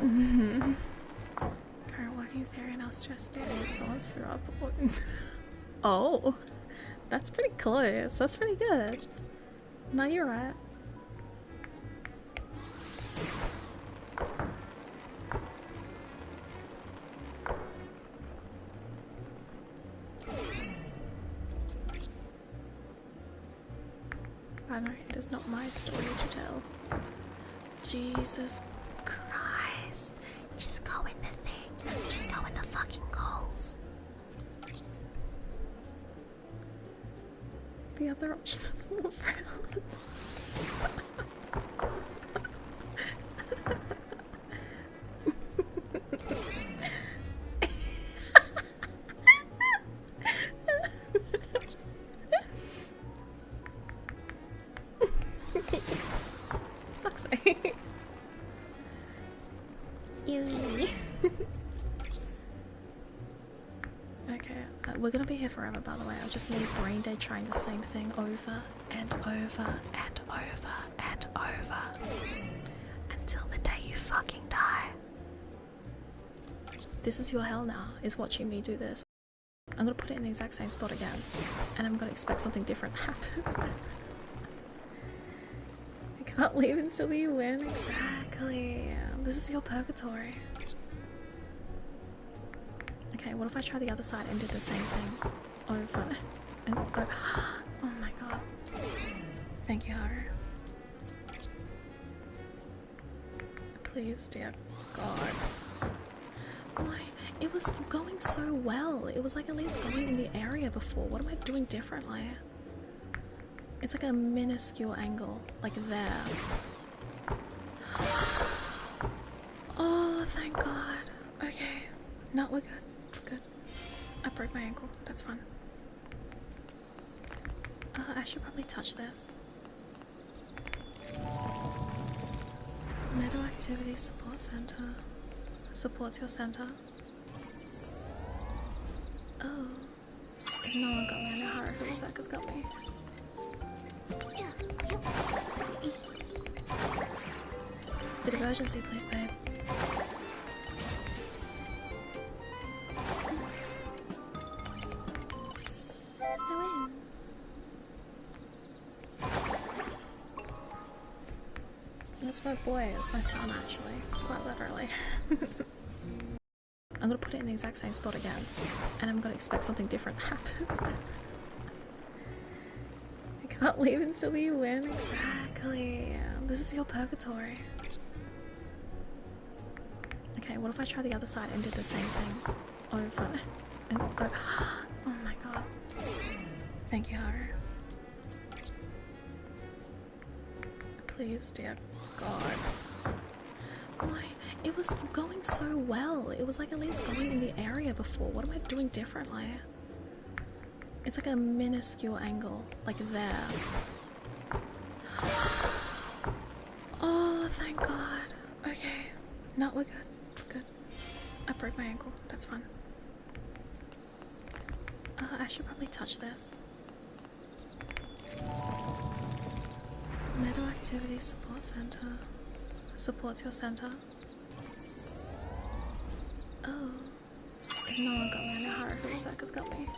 Mm-hmm. Current working theory and our stress theory is someone threw up. Oh, that's pretty close. That's pretty good. No, you're right. I know, it is not my story to tell. Jesus Christ. Just go in the thing. Just go in the fucking goals. The other option is more frown. Fuck's sake. Okay, we're gonna be here forever, by the way. I've just made brain dead trying the same thing over and over and over and over until the day you fucking die. This is your hell now, is watching me do this. I'm gonna put it in the exact same spot again, and I'm gonna expect something different to happen. I can't leave until you win. Exactly. This is your purgatory. Okay, what if I try the other side and did the same thing over and over? Oh my god. Thank you, Haru. Please, dear God. What? It was going so well. It was like at least going in the area before. What am I doing differently? It's like a minuscule angle, like there. Oh, thank God. Okay. No, we're good. Good. I broke my ankle. That's fun. I should probably touch this. Metal Activity Support Center. Supports your center. Oh. No one got me. I know Haru for the circus got me. Bit of urgency, please, babe. I win. That's my boy. It's my son, actually. Quite literally. I'm gonna put it in the exact same spot again, and I'm gonna expect something different to happen. I can't leave until you win. Exactly. This is your purgatory. Okay, what if I try the other side and did the same thing over and over? Oh my god. Thank you, Haru. Please, dear God. What? It was going so well. It was like at least going in the area before. What am I doing differently? It's like a minuscule angle, like there. Oh, thank God. Okay. No, we're good. Good. I broke my ankle. That's fun. I should probably touch this. Metal Activity Support Center. Supports your center. Oh. No one got me. I know Haru for the circus got me.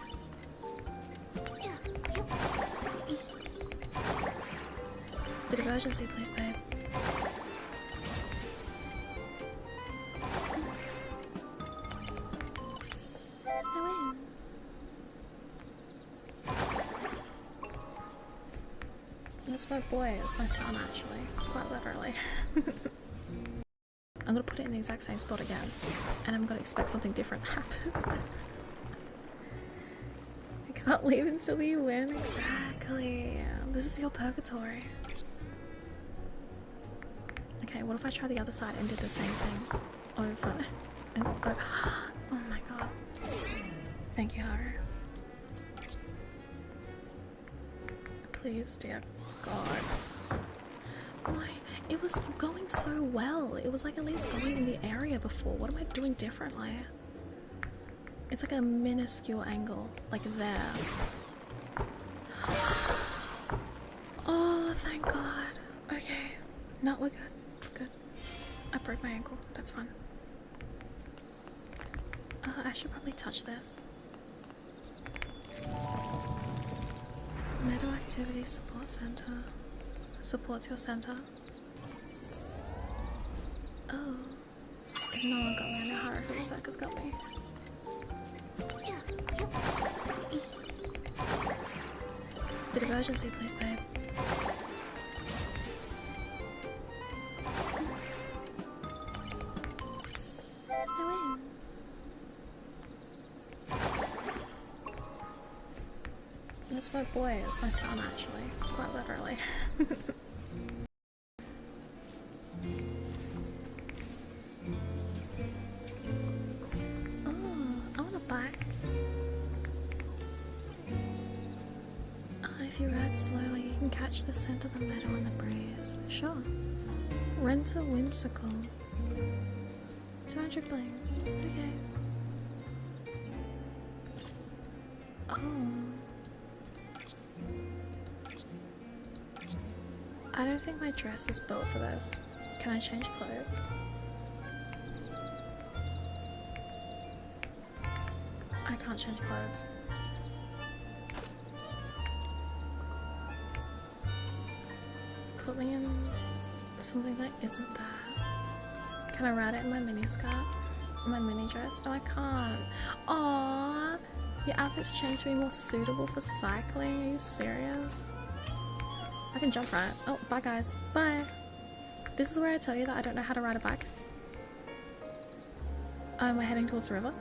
Bit of urgency, please, babe. I win. That's my boy. It's my son, actually. Quite literally. I'm gonna put it in the exact same spot again, and I'm gonna expect something different to happen. I can't leave until you win. Exactly. This is your purgatory. Okay, what if I try the other side and did the same thing over and over? Oh my god. Thank you, Haru. Please, dear God. What? It was going so well. It was like at least going in the area before. What am I doing differently? It's like a minuscule angle, like there. Oh, thank God. Okay. No, we're good. Good. I broke broke my ankle. That's fun. I should probably touch this. Meadow Activity Support Center. Supports your center. Oh. If no one got me, I know Haruka the Circus got me. Bit of urgency, please, babe. I win. That's my boy. It's my son, actually. Quite literally. Oh, I want a bike. If you ride slowly, you can catch the scent of the meadow in the breeze. Sure. Rent a whimsical. 200 blanks. Okay. Oh. I don't think my dress is built for this. Can I change clothes? I can't change clothes. Put me in something that isn't that. Can I ride it in my mini skirt? My mini dress? No, I can't. Aww, your outfit's changed to be more suitable for cycling. Are you serious? I can jump right. Oh, bye guys. Bye. This is where I tell you that I don't know how to ride a bike. We're heading towards the river.